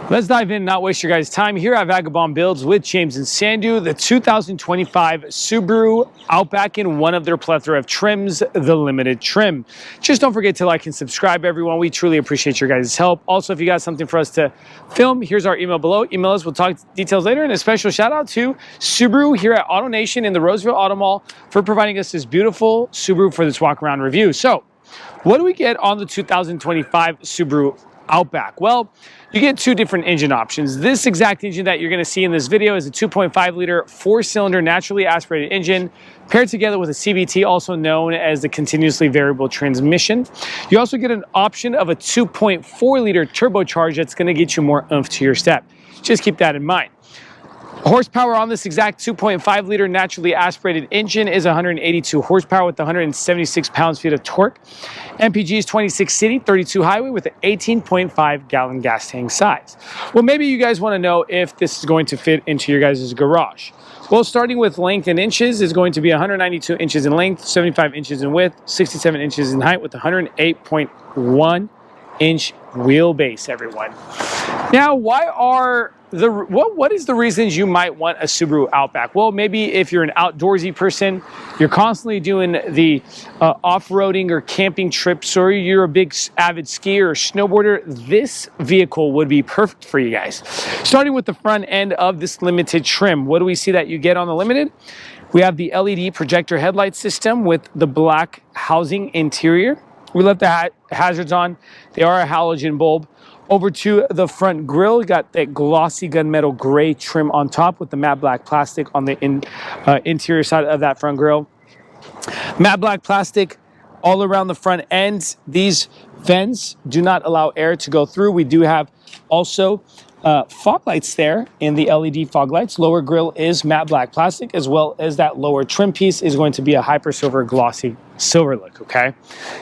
Let's dive in and not waste your guys' time. Here at Vagabond Builds with James and Sandu, the 2025 Subaru Outback in one of their plethora of trims, the limited trim. Just don't forget to like and subscribe, everyone. We truly appreciate your guys' help. Also, if you got something for us to film, here's our email below. Email us, we'll talk details later. And a special shout out to Subaru here at AutoNation in the Roseville Auto Mall for providing us this beautiful Subaru for this walk around review. So, what do we get on the 2025 Subaru Outback? Well, you get two different engine options. This exact engine that you're going to see in this video is a 2.5 liter four-cylinder naturally aspirated engine paired together with a CVT, also known as the continuously variable transmission. You also get an option of a 2.4 liter turbocharged that's going to get you more oomph to your step. Just keep that in mind. Horsepower on this exact 2.5 liter naturally aspirated engine is 182 horsepower with 176 pounds-feet of torque. MPG is 26 city, 32 highway with an 18.5 gallon gas tank size. Well, maybe you guys want to know if this is going to fit into your guys' garage. Well, starting with length in inches is going to be 192 inches in length, 75 inches in width, 67 inches in height with 108.1 inch wheelbase, everyone. Now, what is the reasons you might want a Subaru Outback? Well, maybe if you're an outdoorsy person, you're constantly doing the off-roading or camping trips, or you're a big avid skier or snowboarder, this vehicle would be perfect for you guys. Starting with the front end of this limited trim, what do we see that you get on the limited? We have the LED projector headlight system with the black housing interior. We left the hazards on. They are a halogen bulb. Over to the front grille, you got that glossy gunmetal gray trim on top with the matte black plastic on the interior side of that front grille. Matte black plastic all around the front end. These vents do not allow air to go through. We do have also fog lights there in the LED fog lights. Lower grille is matte black plastic, as well as that lower trim piece is going to be a hyper silver glossy silver look, okay?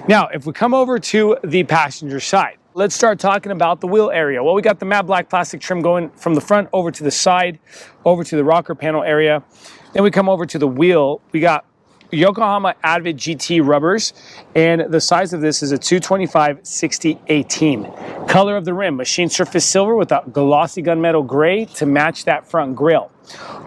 Now, if we come over to the passenger side, let's start talking about the wheel area. Well, we got the matte black plastic trim going from the front over to the side, over to the rocker panel area. Then we come over to the wheel. We got Yokohama Advid GT rubbers, and the size of this is a 225/60/18. Color of the rim, machine surface silver with a glossy gunmetal gray to match that front grille.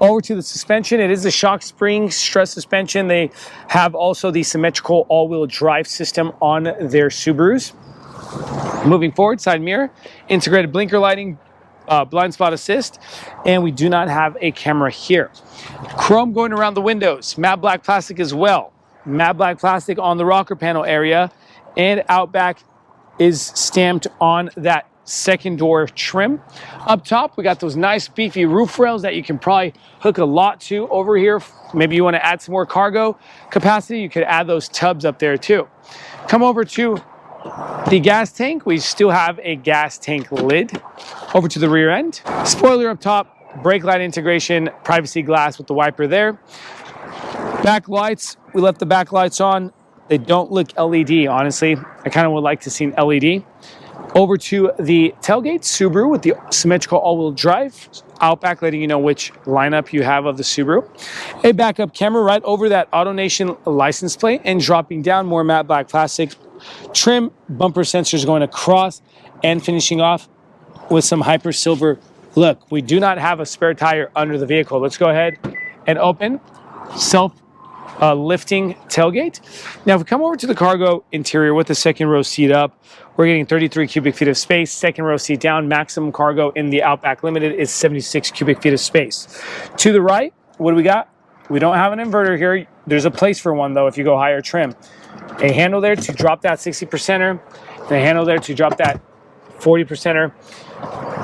Over to the suspension, it is a shock spring stress suspension. They have also the symmetrical all-wheel drive system on their Subarus. Moving forward, side mirror, integrated blinker lighting, blind spot assist, and we do not have a camera here. Chrome going around the windows, matte black plastic as well. Matte black plastic on the rocker panel area, and Outback is stamped on that second door trim. Up top, we got those nice beefy roof rails that you can probably hook a lot to over here. Maybe you want to add some more cargo capacity, you could add those tubs up there too. Come over to the gas tank. We still have a gas tank lid. Over to the rear end. Spoiler up top, brake light integration, privacy glass with the wiper there. Back lights, we left the back lights on. They don't look LED, honestly. I kind of would like to see an LED. Over to the tailgate, Subaru with the symmetrical all-wheel drive. Outback letting you know which lineup you have of the Subaru. A backup camera right over that AutoNation license plate, and dropping down more matte black plastic trim, bumper sensors going across, and finishing off with some hyper silver look. We do not have a spare tire under the vehicle. Let's go ahead and open self-lifting tailgate. Now, if we come over to the cargo interior with the second row seat up, we're getting 33 cubic feet of space. Second row seat down, maximum cargo in the Outback Limited is 76 cubic feet of space. To the right, what do we got? We don't have an inverter here. There's a place for one, though, if you go higher trim. A handle there to drop that 60%er, and a handle there to drop that 40%er.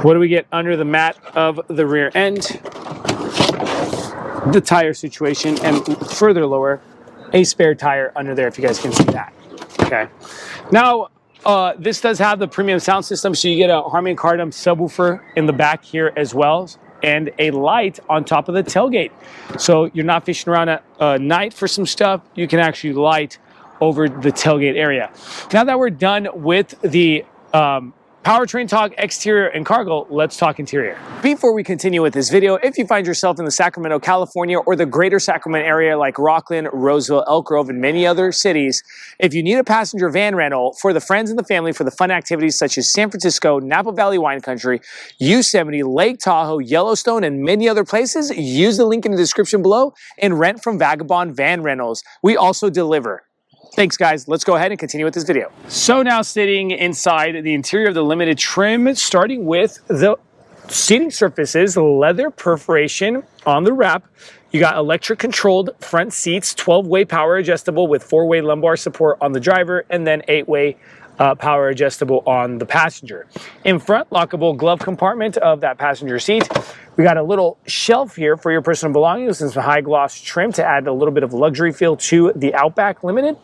What do we get under the mat of the rear end? The tire situation, and further lower, a spare tire under there, if you guys can see that. Okay. Now, this does have the premium sound system, so you get a Harman Kardon subwoofer in the back here as well, and a light on top of the tailgate. So you're not fishing around at night for some stuff. You can actually light over the tailgate area. Now that we're done with the powertrain talk, exterior, and cargo, let's talk interior. Before we continue with this video, if you find yourself in the Sacramento, California, or the greater Sacramento area like Rockland, Roseville, Elk Grove, and many other cities, if you need a passenger van rental for the friends and the family for the fun activities such as San Francisco, Napa Valley Wine Country, Yosemite, Lake Tahoe, Yellowstone, and many other places, use the link in the description below and rent from Vagabond Van Rentals. We also deliver. Thanks, guys. Let's go ahead and continue with this video. So now sitting inside the interior of the Limited trim, starting with the seating surfaces, leather perforation on the wrap. You got electric controlled front seats, 12-way power adjustable with 4-way lumbar support on the driver, and then 8-way power adjustable on the passenger. In front, lockable glove compartment of that passenger seat. We got a little shelf here for your personal belongings and some high gloss trim to add a little bit of luxury feel to the Outback Limited.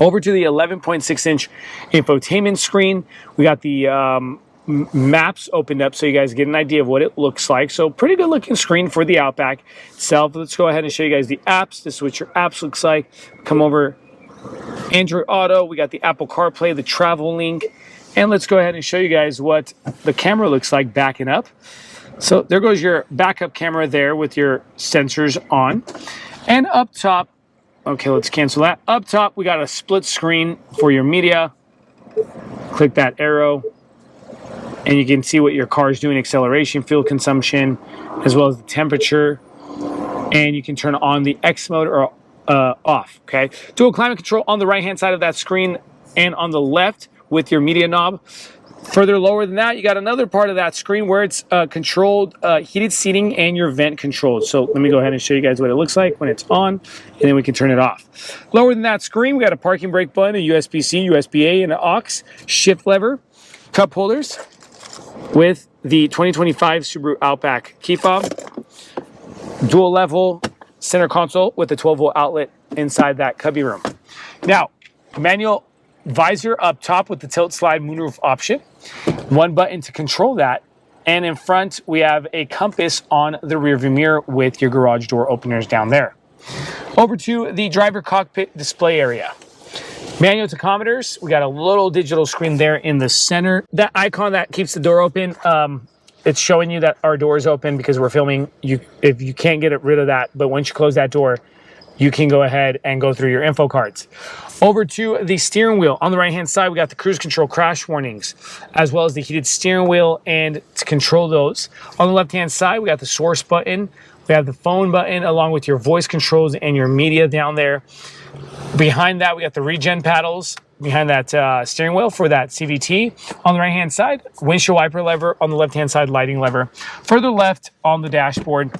Over to the 11.6-inch infotainment screen. We got the maps opened up so you guys get an idea of what it looks like. So pretty good looking screen for the Outback itself. Let's go ahead and show you guys the apps. This is what your apps looks like. Come over, Android Auto. We got the Apple CarPlay, the travel link. And let's go ahead and show you guys what the camera looks like backing up. So there goes your backup camera there with your sensors on. And up top, okay, let's cancel that. Up top, we got a split screen for your media. Click that arrow, and you can see what your car is doing, acceleration, fuel consumption, as well as the temperature. And you can turn on the X mode or off, okay? Dual climate control on the right-hand side of that screen and on the left with your media knob. Further lower than that, you got another part of that screen where it's controlled heated seating and your vent controlled. So let me go ahead and show you guys what it looks like when it's on, and then we can turn it off. Lower than that screen, we got a parking brake button, a USB-C, USB-A, and an aux, shift lever, cup holders with the 2025 Subaru Outback key fob, dual level center console with a 12-volt outlet inside that cubby room. Now, manual visor up top with the tilt slide moonroof option, one button to control that, and in front we have a compass on the rearview mirror with your garage door openers down there. Over to the driver cockpit display area. Manual tachometers, we got a little digital screen there in the center. That icon that keeps the door open, it's showing you that our door is open because we're filming. If you can't get rid of that, but once you close that door, you can go ahead and go through your info cards. Over to the steering wheel. On the right-hand side, we got the cruise control crash warnings, as well as the heated steering wheel and to control those. On the left-hand side, we got the source button. We have the phone button along with your voice controls and your media down there. Behind that, we got the regen paddles behind that steering wheel for that CVT. On the right-hand side, windshield wiper lever. On the left-hand side, lighting lever. Further left on the dashboard,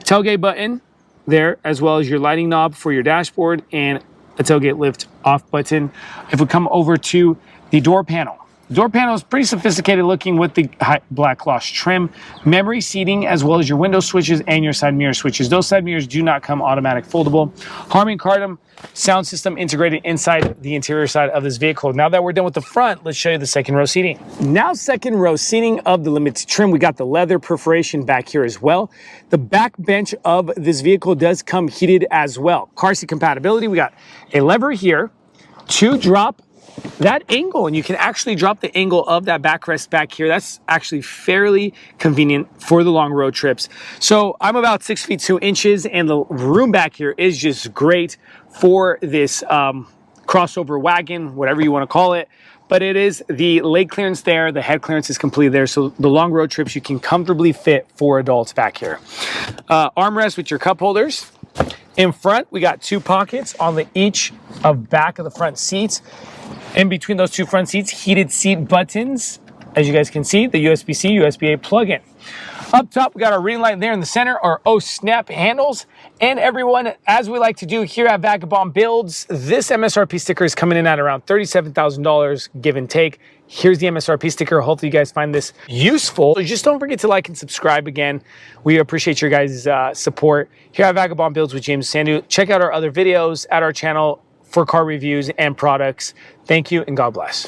tailgate button there, as well as your lighting knob for your dashboard and a tailgate lift off button. If we come over to the door panel, the door panel is pretty sophisticated looking with the black gloss trim, memory seating, as well as your window switches and your side mirror switches. Those side mirrors do not come automatic foldable. Harman Kardon sound system integrated inside the interior side of this vehicle. Now that we're done with the front, let's show you the second row seating. Now second row seating of the Limited trim, we got the leather perforation back here as well. The back bench of this vehicle does come heated as well. Car seat compatibility, we got a lever here to drop that angle, and you can actually drop the angle of that backrest back here. That's actually fairly convenient for the long road trips. So I'm about 6 feet 2 inches, and the room back here is just great for this crossover wagon, whatever you want to call it. But it is the leg clearance there, the head clearance is completely there, so the long road trips you can comfortably fit 4 adults back here. Armrest with your cup holders. In front, we got 2 pockets on the each of back of the front seats. In between those 2 front seats, heated seat buttons. As you guys can see, the USB-C, USB-A plug-in. Up top, we got our reading light there in the center, our snap handles. And everyone, as we like to do here at Vagabond Builds, this MSRP sticker is coming in at around $37,000, give and take. Here's the MSRP sticker. Hopefully you guys find this useful. So just don't forget to like and subscribe again. We appreciate your guys' support here at Vagabond Builds with James Sandu. Check out our other videos at our channel for car reviews and products. Thank you and God bless.